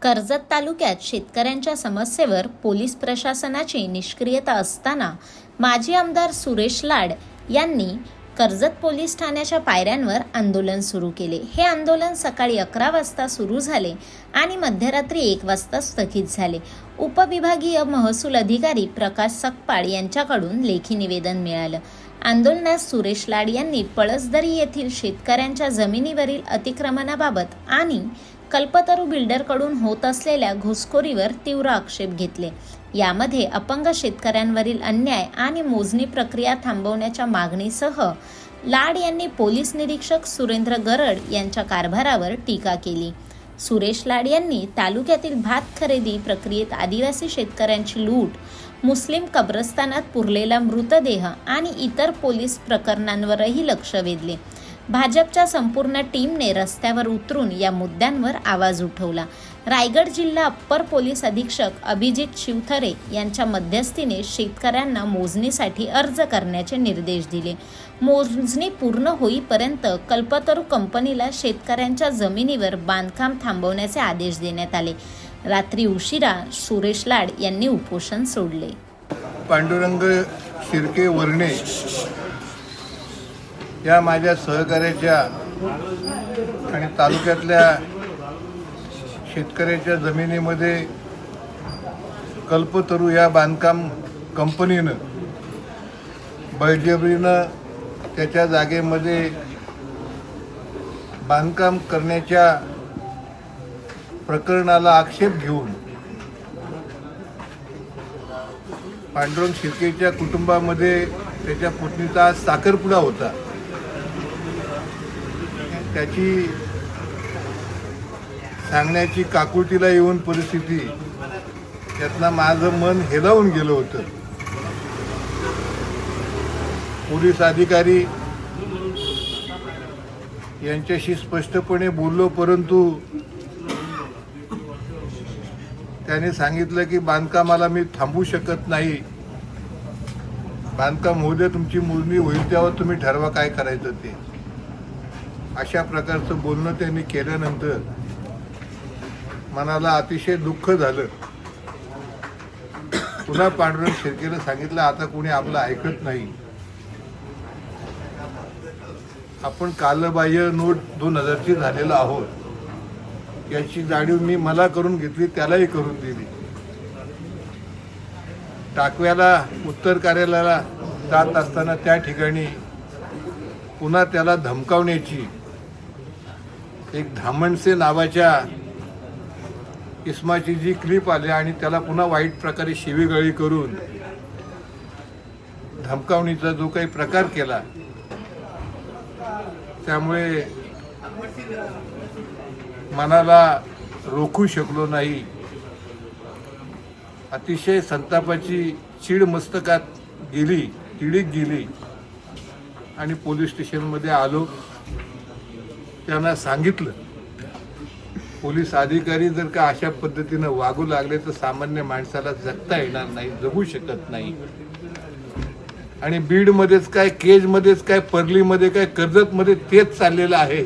कर्जत तालुक्यात शेतकऱ्यांच्या समस्येवर पोलीस प्रशासनाची निष्क्रियता असताना माजी आमदार सुरेश लाड यांनी कर्जत पोलीस ठाण्याच्या पायऱ्यांवर आंदोलन सुरू केले। हे आंदोलन सकाळी 11 वाजता सुरू झाले आणि मध्यरात्री 1 वाजता स्थगित झाले। उपविभागीय महसूल अधिकारी प्रकाश सकपाळ यांच्याकडून लेखी निवेदन मिळालं। आंदोलनात सुरेश लाड यांनी पळसदरी येथील शेतकऱ्यांच्या जमिनीवरील अतिक्रमणाबाबत आणि कल्पतरू बिल्डरकडून होत असलेल्या घुसखोरीवर तीव्र आक्षेप घेतले। यामध्ये अपंग शेतकऱ्यांवरील अन्याय आणि मोजणी प्रक्रिया थांबवण्याच्या मागणीसह लाड यांनी पोलीस निरीक्षक सुरेंद्र गरड यांच्या कारभारावर टीका केली। सुरेश लाड यांनी तालुक्यातील भात खरेदी प्रक्रियेत आदिवासी शेतकऱ्यांची लूट, मुस्लिम कब्रस्तानात पुरलेला मृतदेह आणि इतर पोलीस प्रकरणांवरही लक्ष वेधले। भाजपच्या संपूर्ण टीमने रस्त्यावर उतरून या मुद्द्यांवर आवाज उठवला। रायगड जिल्हा अप्पर पोलीस अधीक्षक अभिजित शिवथरे यांच्या मध्यस्थीने शेतकऱ्यांना मोजणीसाठी अर्ज करण्याचे निर्देश दिले। मोजणी पूर्ण होईपर्यंत कल्पतरू कंपनीला शेतकऱ्यांच्या जमिनीवर बांधकाम थांबवण्याचे आदेश देण्यात आले। रात्री उशिरा सुरेश लाड यांनी उपोषण सोडले। पांडुरंग शिर्के वर्णे या माझ्या सहकार्याच्या आणि तालुक्यातल्या शेतकऱ्याच्या जमिनीमध्ये कल्पतरू या बांधकाम कंपनीनं बळजबरीनं त्याच्या जागेमध्ये बांधकाम करण्याच्या प्रकरणाला आक्षेप घेऊन पांडुरंग शिर्केच्या कुटुंबामध्ये त्याच्या पुतणीचा साखरपुडा होता। त्याची सांगण्याची काकुळतीला येऊन परिस्थिती त्यातनं माझं मन हेलावून गेलं होतं। पोलीस अधिकारी यांच्याशी स्पष्टपणे बोललो, परंतु त्याने सांगितलं की बांधकामाला मी थांबवू शकत नाही, बांधकाम होऊ दे, तुमची मोजणी होईल तेव्हा तुम्ही ठरवा काय करायचं ते। अशा प्रकारचं बोलणं त्यांनी केल्यानंतर मनाला अतिशय दुःख झालं। पुन्हा पांडुरंग शिर्केला सांगितलं, आता कोणी आपलं ऐकत नाही, आपण कालबाह्य नोट 2000ची झालेलं आहोत, याची जाणीव मी मला करून घेतली, त्यालाही करून दिली। टाकव्याला उत्तर कार्यालयाला जात असताना त्या ठिकाणी पुन्हा त्याला धमकावण्याची एक धामणसे नावाच्या इसमाची जी क्लिप आली आणि त्याला पुन्हा वाईट प्रकारे शिवीगाळी करून धमकावणीचा जो काही प्रकार केला, त्यामुळे मनाला रोखू शकलो नाही। अतिशय संतापाची चीड मस्तकात गेली, तिडीक गेली आणि पोलीस स्टेशनमध्ये आलो। त्यांना सांगितलं, पोलीस अधिकारी जर का अशा पद्धतीनं वागू लागले तर सामान्य माणसाला जगता येणार नाही, जगू शकत नाही। आणि बीडमध्येच काय, केजमध्येच काय, परलीमध्ये काय, कर्जतमध्ये तेच चाललेलं आहे।